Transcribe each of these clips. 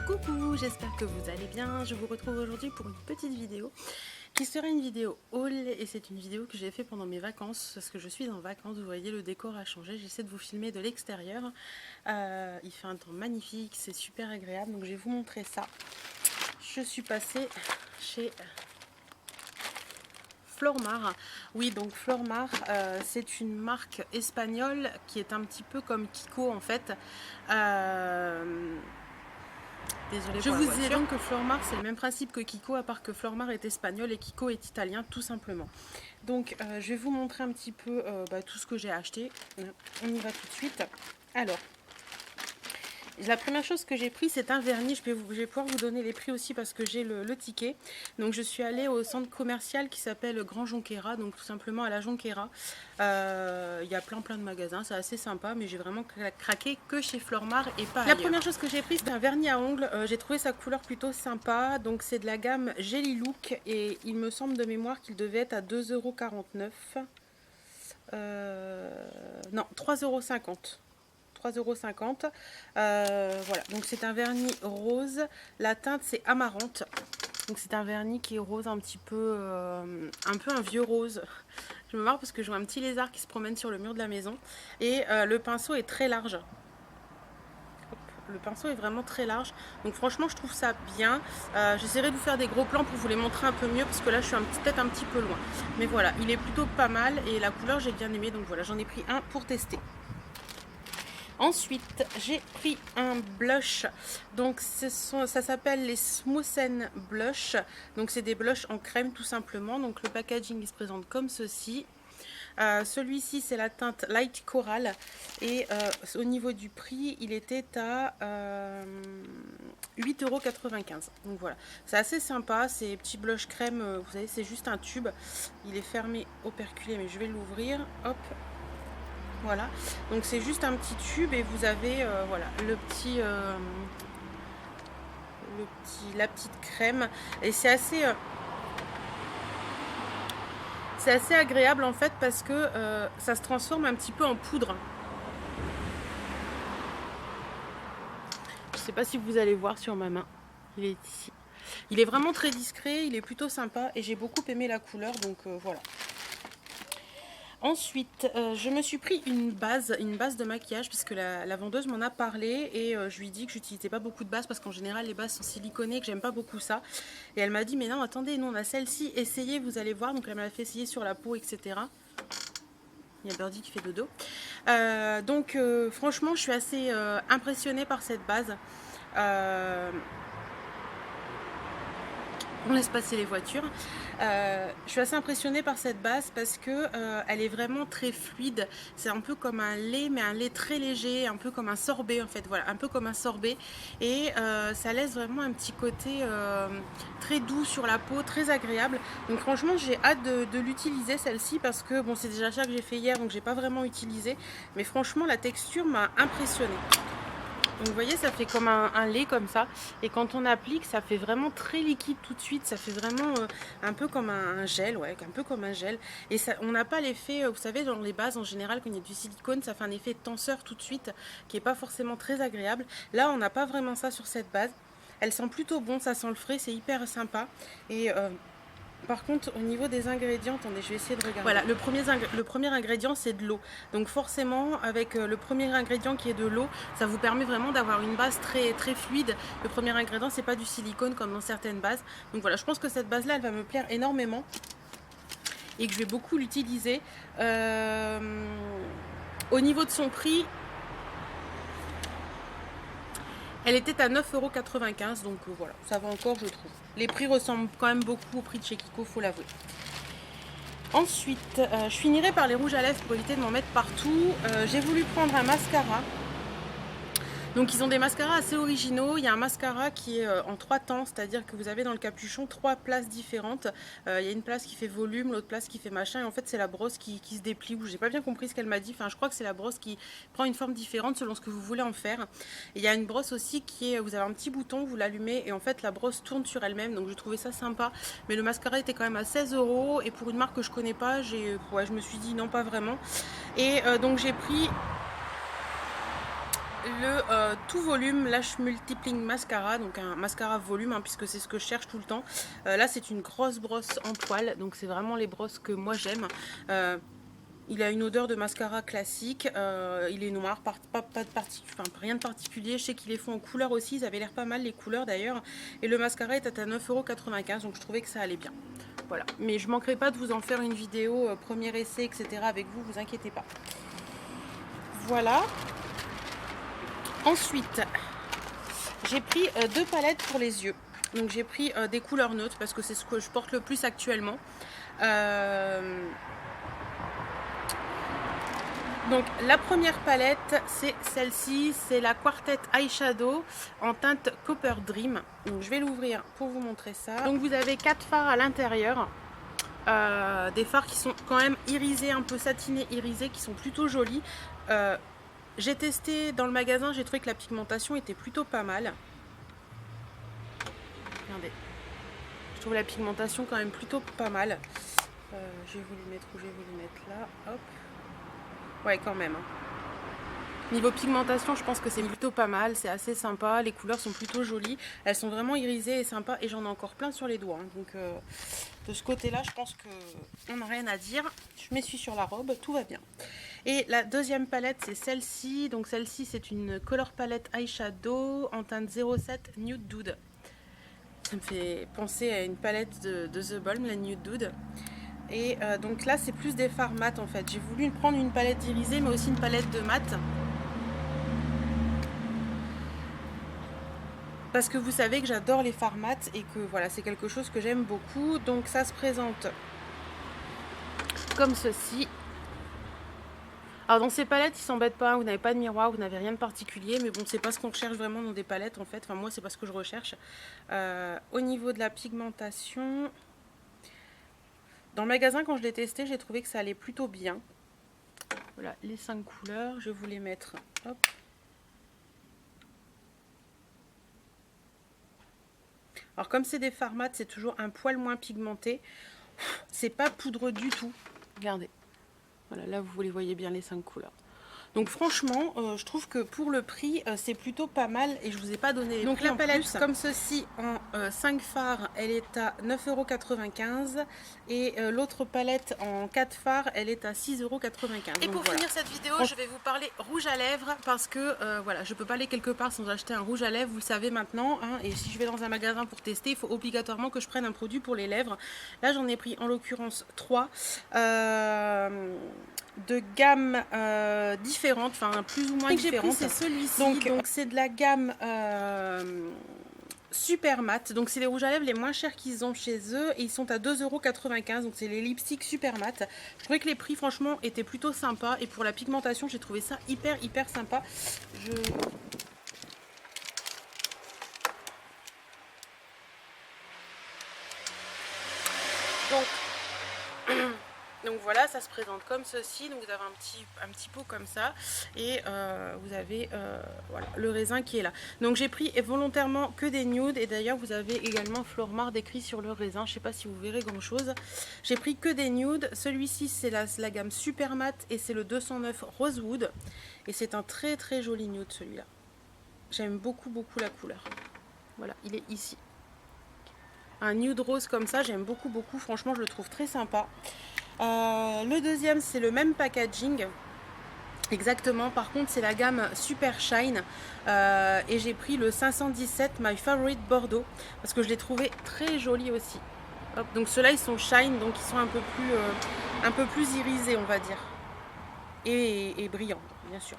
Coucou, j'espère que vous allez bien. Je vous retrouve aujourd'hui pour une petite vidéo qui sera une vidéo haul et c'est une vidéo que j'ai fait pendant mes vacances parce que je suis en vacances. Vous voyez, le décor a changé. J'essaie de vous filmer de l'extérieur. Il fait un temps magnifique, c'est super agréable. Donc je vais vous montrer ça. Je suis passée chez Flormar. Oui, donc Flormar, c'est une marque espagnole qui est un petit peu comme Kiko en fait. Désolée je vous disais donc que Flormar c'est le même principe que Kiko, à part que Flormar est espagnol et Kiko est italien tout simplement. Donc je vais vous montrer un petit peu tout ce que j'ai acheté. On y va tout de suite. Alors, la première chose que j'ai pris, c'est un vernis. Je vais pouvoir vous donner les prix aussi parce que j'ai le ticket. Donc je suis allée au centre commercial qui s'appelle Grand Jonquera, donc tout simplement à la Jonquera. Il y a plein de magasins, c'est assez sympa, mais j'ai vraiment craqué que chez Flormar et pas ailleurs. La première chose que j'ai pris, c'est un vernis à ongles. J'ai trouvé sa couleur plutôt sympa. Donc c'est de la gamme Jelly Look et il me semble de mémoire qu'il devait être à 2,49 €. Non, 3,50 €. 3,50 €. Voilà, donc c'est un vernis rose. La teinte c'est Amarante. Donc c'est un vernis qui est rose un petit peu, un vieux rose. Je me marre parce que je vois un petit lézard qui se promène sur le mur de la maison. Et le pinceau est très large. Hop, le pinceau est vraiment très large. Donc franchement je trouve ça bien. J'essaierai de vous faire des gros plans pour vous les montrer un peu mieux parce que là je suis peut-être un petit peu loin. Mais voilà, il est plutôt pas mal et la couleur j'ai bien aimé. Donc voilà, j'en ai pris un pour tester. Ensuite, j'ai pris un blush. Donc, ça s'appelle les Smoothen Blush. Donc, c'est des blushs en crème tout simplement. Donc, le packaging il se présente comme ceci. Celui-ci, c'est la teinte Light Coral. Et au niveau du prix, il était à 8,95 €. Donc voilà, c'est assez sympa. Ces petits blush crème, vous savez, c'est juste un tube. Il est fermé au perculé, mais je vais l'ouvrir. Hop. Voilà, donc c'est juste un petit tube et vous avez voilà la petite crème et c'est assez agréable en fait parce que ça se transforme un petit peu en poudre. Je sais pas si vous allez voir sur ma main, il est ici. Il est vraiment très discret, il est plutôt sympa et j'ai beaucoup aimé la couleur, donc voilà. Ensuite, je me suis pris une base de maquillage puisque la vendeuse m'en a parlé et je lui ai dit que j'utilisais pas beaucoup de bases parce qu'en général les bases sont siliconées, que j'aime pas beaucoup ça. Et elle m'a dit mais non attendez, nous on a celle-ci, essayez, vous allez voir. Donc elle m'a fait essayer sur la peau, etc. Il y a Birdie qui fait dodo. Donc franchement je suis assez impressionnée par cette base. On laisse passer les voitures. Je suis assez impressionnée par cette base parce que elle est vraiment très fluide. C'est un peu comme un lait, mais un lait très léger, un peu comme un sorbet en fait. Voilà, un peu comme un sorbet. Et ça laisse vraiment un petit côté très doux sur la peau, très agréable. Donc franchement, j'ai hâte de l'utiliser celle-ci parce que bon, c'est des achats que j'ai fait hier, donc j'ai pas vraiment utilisé. Mais franchement, la texture m'a impressionnée. Donc vous voyez, ça fait comme un lait comme ça. Et quand on applique, ça fait vraiment très liquide tout de suite. Ça fait vraiment un peu comme un gel, ouais, un peu comme un gel. Et ça, on n'a pas l'effet, vous savez, dans les bases en général, quand il y a du silicone, ça fait un effet tenseur tout de suite, qui n'est pas forcément très agréable. Là, on n'a pas vraiment ça sur cette base. Elle sent plutôt bon, ça sent le frais, c'est hyper sympa. Et par contre, au niveau des ingrédients, attendez, je vais essayer de regarder. Voilà, le premier ingrédient, c'est de l'eau. Donc forcément, avec le premier ingrédient qui est de l'eau, ça vous permet vraiment d'avoir une base très fluide. Le premier ingrédient, c'est pas du silicone comme dans certaines bases. Donc voilà, je pense que cette base-là, elle va me plaire énormément et que je vais beaucoup l'utiliser. Au niveau de son prix, elle était à 9,95 €, donc voilà, ça va encore, je trouve. Les prix ressemblent quand même beaucoup au prix de chez Kiko, faut l'avouer. Ensuite, je finirai par les rouges à lèvres pour éviter de m'en mettre partout. J'ai voulu prendre un mascara. Donc ils ont des mascaras assez originaux. Il y a un mascara qui est en 3 temps, c'est-à-dire que vous avez dans le capuchon 3 places différentes. Il y a une place qui fait volume, l'autre place qui fait machin. Et en fait c'est la brosse qui se déplie. J'ai pas bien compris ce qu'elle m'a dit. Enfin je crois que c'est la brosse qui prend une forme différente selon ce que vous voulez en faire. Et il y a une brosse aussi qui est, vous avez un petit bouton, vous l'allumez et en fait la brosse tourne sur elle-même. Donc j'ai trouvé ça sympa. Mais le mascara était quand même à 16 € et pour une marque que je connais pas, je me suis dit non pas vraiment. Et donc j'ai pris le tout volume Lash Multiplying Mascara, donc un mascara volume hein, puisque c'est ce que je cherche tout le temps. Là c'est une grosse brosse en poil, donc c'est vraiment les brosses que moi j'aime. Il a une odeur de mascara classique, il est noir, rien de particulier. Je sais qu'ils les font en couleur aussi, ils avaient l'air pas mal les couleurs d'ailleurs. Et le mascara est à 9,95 €, donc je trouvais que ça allait bien. Voilà, mais je manquerai pas de vous en faire une vidéo premier essai, etc. avec vous, vous inquiétez pas. Voilà. Ensuite, j'ai pris 2 palettes pour les yeux. Donc j'ai pris des couleurs neutres parce que c'est ce que je porte le plus actuellement. Donc la première palette c'est celle-ci, c'est la Quartet Eyeshadow en teinte Copper Dream. Donc je vais l'ouvrir pour vous montrer ça. Donc vous avez 4 fards à l'intérieur, des fards qui sont quand même irisés, un peu satinés irisés, qui sont plutôt jolis. J'ai testé dans le magasin, j'ai trouvé que la pigmentation était plutôt pas mal. Regardez, je trouve la pigmentation quand même plutôt pas mal. Je vais vous les mettre où je vais vous les mettre là, hop. Ouais, quand même. Niveau pigmentation, je pense que c'est plutôt pas mal, c'est assez sympa, les couleurs sont plutôt jolies, elles sont vraiment irisées et sympas et j'en ai encore plein sur les doigts. Hein. Donc de ce côté-là, je pense qu'on n'a rien à dire. Je m'essuie sur la robe, tout va bien. Et la deuxième palette, c'est celle-ci. Donc celle-ci, c'est une Color Palette Eyeshadow en teinte 07 Nude Dude. Ça me fait penser à une palette de The Balm, la Nude Dude. Et donc là c'est plus des fards mat en fait. J'ai voulu prendre une palette irisée mais aussi une palette de mat. Parce que vous savez que j'adore les fards mat et que voilà c'est quelque chose que j'aime beaucoup. Donc ça se présente comme ceci. Alors dans ces palettes ils s'embêtent pas, vous n'avez pas de miroir, vous n'avez rien de particulier. Mais bon c'est pas ce qu'on recherche vraiment dans des palettes en fait. Enfin moi c'est pas ce que je recherche. Au niveau de la pigmentation... Dans le magasin, quand je l'ai testé, j'ai trouvé que ça allait plutôt bien. Voilà, les 5 couleurs, je vais vous les mettre. Hop. Alors comme c'est des fards mat, c'est toujours un poil moins pigmenté. C'est pas poudreux du tout. Regardez. Voilà, là vous les voyez bien les 5 couleurs. Donc franchement, je trouve que pour le prix, c'est plutôt pas mal et je vous ai pas donné les prix. Donc la palette comme ceci en 5 fards, elle est à 9,95 € et l'autre palette en 4 fards, elle est à 6,95 €. Et pour finir cette vidéo, je vais vous parler rouge à lèvres parce que voilà, je peux pas aller quelque part sans acheter un rouge à lèvres, vous le savez maintenant. Hein, et si je vais dans un magasin pour tester, il faut obligatoirement que je prenne un produit pour les lèvres. Là, j'en ai pris en l'occurrence 3. De gamme différentes, enfin plus ou moins différentes. C'est celui-ci, donc c'est de la gamme Super Mat, donc c'est les rouges à lèvres les moins chers qu'ils ont chez eux et ils sont à 2,95 €, donc c'est les lipsticks Super Mat. Je trouvais que les prix franchement étaient plutôt sympas et pour la pigmentation j'ai trouvé ça hyper sympa. Donc voilà, ça se présente comme ceci. Donc vous avez un petit pot comme ça et vous avez voilà, le raisin qui est là. Donc j'ai pris volontairement que des nudes et d'ailleurs vous avez également Flormar décrit sur le raisin. Je ne sais pas si vous verrez grand chose. J'ai pris que des nudes. Celui-ci c'est la gamme Super Mat et c'est le 209 Rosewood et c'est un très joli nude celui-là. J'aime beaucoup la couleur. Voilà, il est ici. Un nude rose comme ça, j'aime beaucoup. Franchement, je le trouve très sympa. Le deuxième c'est le même packaging exactement, par contre c'est la gamme Super Shine et j'ai pris le 517 My Favorite Bordeaux parce que je l'ai trouvé très joli aussi. Hop, donc ceux-là ils sont shine, donc ils sont un peu plus irisés on va dire et brillants bien sûr.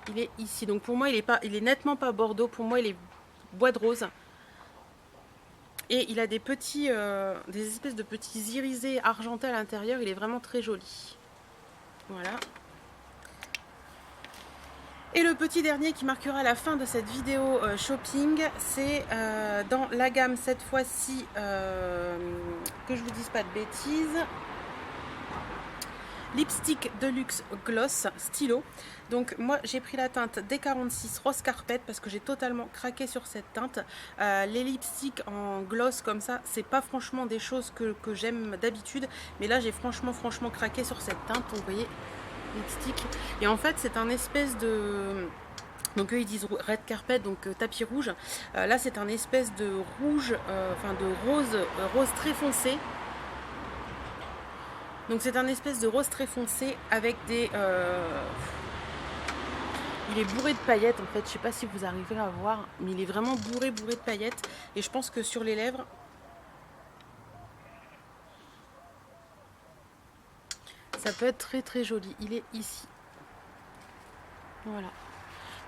Il est ici, donc pour moi il est nettement pas Bordeaux, pour moi il est bois de rose. Et il a des espèces de petits irisés argentés à l'intérieur. Il est vraiment très joli. Voilà. Et le petit dernier qui marquera la fin de cette vidéo shopping, c'est dans la gamme cette fois-ci, que je vous dise pas de bêtises, Lipstick Deluxe Gloss Stylo. Donc moi j'ai pris la teinte D46 Rose Carpet parce que j'ai totalement craqué sur cette teinte. Les lipsticks en gloss comme ça, c'est pas franchement des choses que j'aime d'habitude, mais là j'ai franchement craqué sur cette teinte. Donc vous voyez, lipstick. Et en fait c'est un espèce de Donc eux ils disent red carpet, donc tapis rouge. Là c'est un espèce de rouge, enfin de rose très foncé. Donc c'est un espèce de rose très foncé avec des... il est bourré de paillettes en fait, je sais pas si vous arriverez à voir, mais il est vraiment bourré de paillettes. Et je pense que sur les lèvres, ça peut être très très joli. Il est ici. Voilà.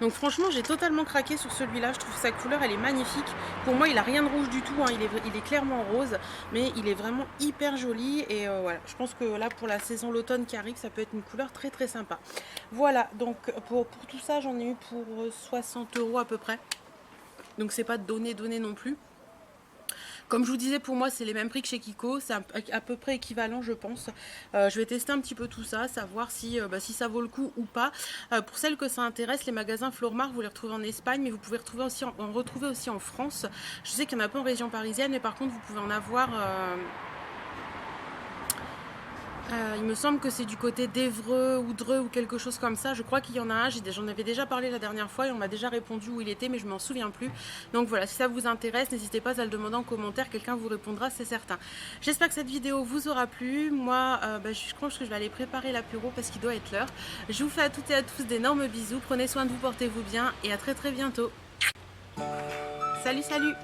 Donc franchement j'ai totalement craqué sur celui-là, je trouve sa couleur elle est magnifique. Pour moi il a rien de rouge du tout, hein. Il est clairement rose, mais il est vraiment hyper joli. Et voilà, je pense que là pour la saison l'automne qui arrive, ça peut être une couleur très très sympa. Voilà, donc pour tout ça j'en ai eu pour 60 € à peu près. Donc c'est pas donné non plus. Comme je vous disais, pour moi, c'est les mêmes prix que chez Kiko. C'est à peu près équivalent, je pense. Je vais tester un petit peu tout ça, savoir si ça vaut le coup ou pas. Pour celles que ça intéresse, les magasins Flormar, vous les retrouvez en Espagne, mais vous pouvez en retrouver aussi en France. Je sais qu'il y en a pas en région parisienne, mais par contre, vous pouvez en avoir... il me semble que c'est du côté d'Évreux ou Dreux ou quelque chose comme ça. Je crois qu'il y en a un, j'en avais déjà parlé la dernière fois et on m'a déjà répondu où il était, mais je m'en souviens plus. Donc voilà, si ça vous intéresse, n'hésitez pas à le demander en commentaire, quelqu'un vous répondra, c'est certain. J'espère que cette vidéo vous aura plu. Moi, je pense que je vais aller préparer l'apéro parce qu'il doit être l'heure. Je vous fais à toutes et à tous d'énormes bisous. Prenez soin de vous, portez-vous bien et à très très bientôt. Salut, salut!